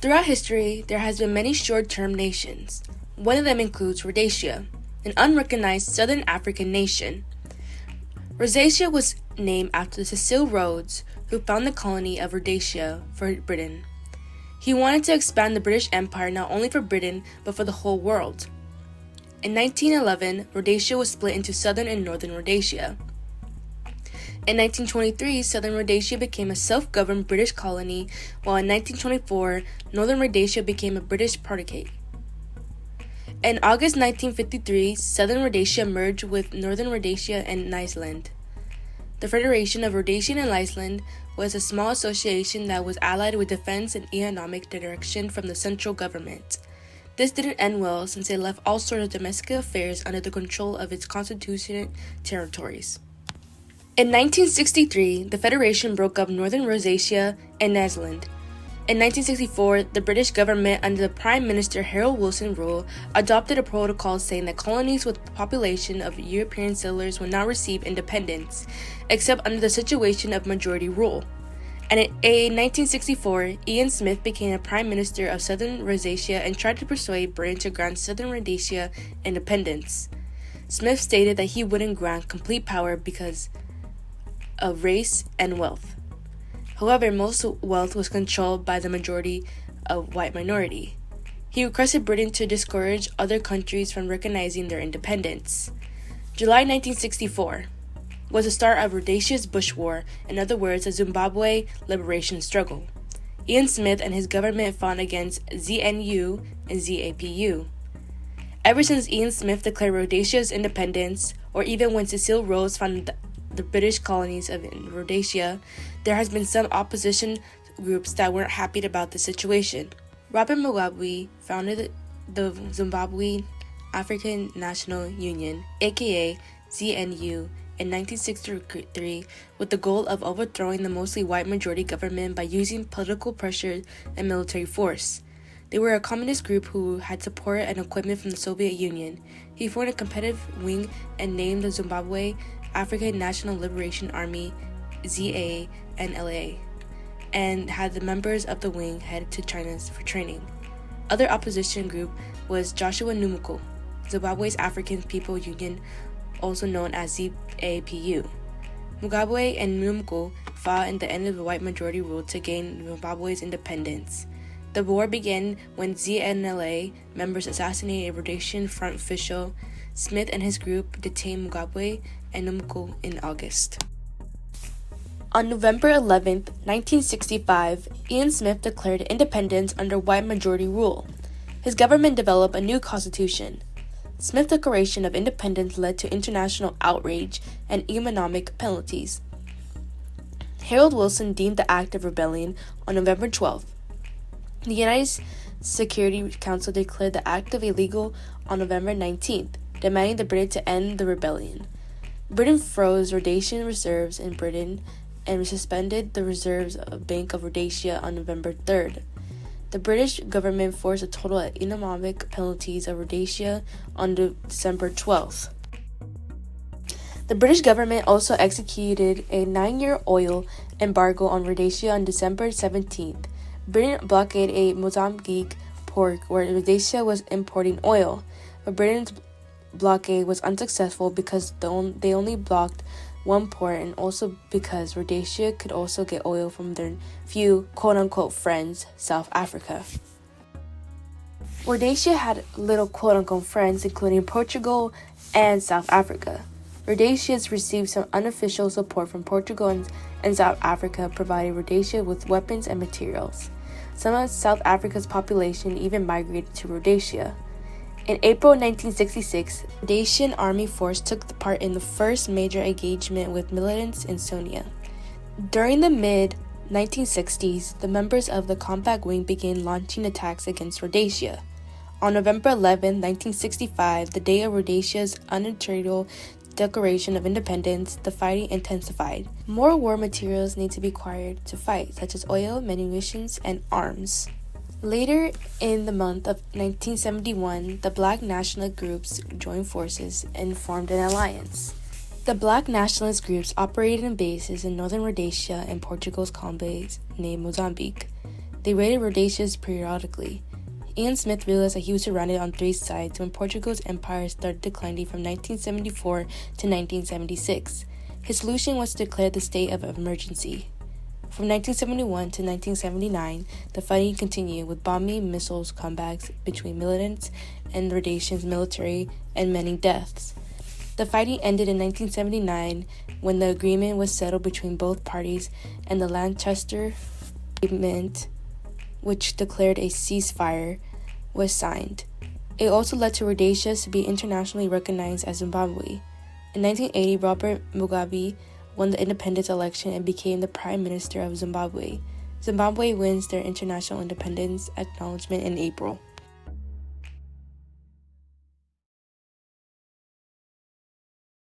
Throughout history, there has been many short-term nations. One of them includes Rhodesia, an unrecognized southern African nation. Rhodesia was named after Cecil Rhodes, who founded the colony of Rhodesia for Britain. He wanted to expand the British Empire not only for Britain, but for the whole world. In 1911, Rhodesia was split into southern and northern Rhodesia. In 1923, southern Rhodesia became a self-governed British colony, while in 1924, northern Rhodesia became a British protectorate. In August 1953, southern Rhodesia merged with northern Rhodesia and Iceland. The Federation of Rhodesia and Iceland was a small association that was allied with defense and economic direction from the central government. This didn't end well since it left all sorts of domestic affairs under the control of its constituent territories. In 1963, the Federation broke up northern Rhodesia and Iceland. In 1964, the British government, under the Prime Minister Harold Wilson's rule, adopted a protocol saying that colonies with a population of European settlers would not receive independence, except under the situation of majority rule. And in 1964, Ian Smith became a Prime Minister of Southern Rhodesia and tried to persuade Britain to grant Southern Rhodesia independence. Smith stated that he wouldn't grant complete power because of race and wealth. However, most wealth was controlled by the majority of white minority. He requested Britain to discourage other countries from recognizing their independence. July 1964 was the start of Rhodesia's Bush War, in other words, the Zimbabwe liberation struggle. Ian Smith and his government fought against ZNU and ZAPU. Ever since Ian Smith declared Rhodesia's independence, or even when Cecil Rhodes founded the British colonies of Rhodesia, there has been some opposition groups that weren't happy about the situation. Robert Mugabe founded the Zimbabwe African National Union, aka ZNU, in 1963 with the goal of overthrowing the mostly white majority government by using political pressure and military force. They were a communist group who had support and equipment from the Soviet Union. He formed a competitive wing and named the Zimbabwe African National Liberation Army, ZANLA, and had the members of the wing headed to China for training. Other opposition group was Joshua Numiko, Zimbabwe's African People Union, also known as ZAPU. Mugabe and Numiko fought in the end of the white majority rule to gain Zimbabwe's independence. The war began when ZNLA members assassinated a Rhodesian front official. Smith and his group detained Mugabe and Numiko in August. On November 11, 1965, Ian Smith declared independence under white majority rule. His government developed a new constitution. Smith's declaration of independence led to international outrage and economic penalties. Harold Wilson deemed the act of rebellion on November 12th. The United Security Council declared the act of illegal on November 19th, demanding the British to end the rebellion. Britain froze Rhodesian reserves in Britain and suspended the reserves of Bank of Rhodesia on November 3rd. The British government forced a total of economic penalties of Rhodesia on December 12th. The British government also executed a 9-year oil embargo on Rhodesia on December 17th. Britain blockaded a Mozambique port where Rhodesia was importing oil, but Britain's blockade was unsuccessful because they only blocked one port and also because Rhodesia could also get oil from their few quote-unquote friends, South Africa. Rhodesia had little quote-unquote friends, including Portugal and South Africa. Rhodesia has received some unofficial support from Portugal and South Africa, providing Rhodesia with weapons and materials. Some of South Africa's population even migrated to Rhodesia. In April 1966, Rhodesian Army Force took part in the first major engagement with militants in Sonia. During the mid-1960s, the members of the combat wing began launching attacks against Rhodesia. On November 11, 1965, the day of Rhodesia's unilateral declaration of independence, the fighting intensified. More war materials need to be acquired to fight, such as oil, munitions, and arms. Later in the month of 1971, the Black nationalist groups joined forces and formed an alliance. The Black nationalist groups operated in bases in northern Rhodesia and Portugal's colonies named Mozambique. They raided Rhodesia periodically. Ian Smith realized that he was surrounded on three sides when Portugal's empire started declining from 1974 to 1976. His solution was to declare the state of emergency. From 1971 to 1979, the fighting continued with bombing, missiles, combats between militants and Rhodesian military, and many deaths. The fighting ended in 1979 when the agreement was settled between both parties and the Lancaster Agreement, which declared a ceasefire, was signed. It also led to Rhodesia to be internationally recognized as Zimbabwe. In 1980, Robert Mugabe won the independence election and became the Prime Minister of Zimbabwe. Zimbabwe wins their international independence acknowledgement in April.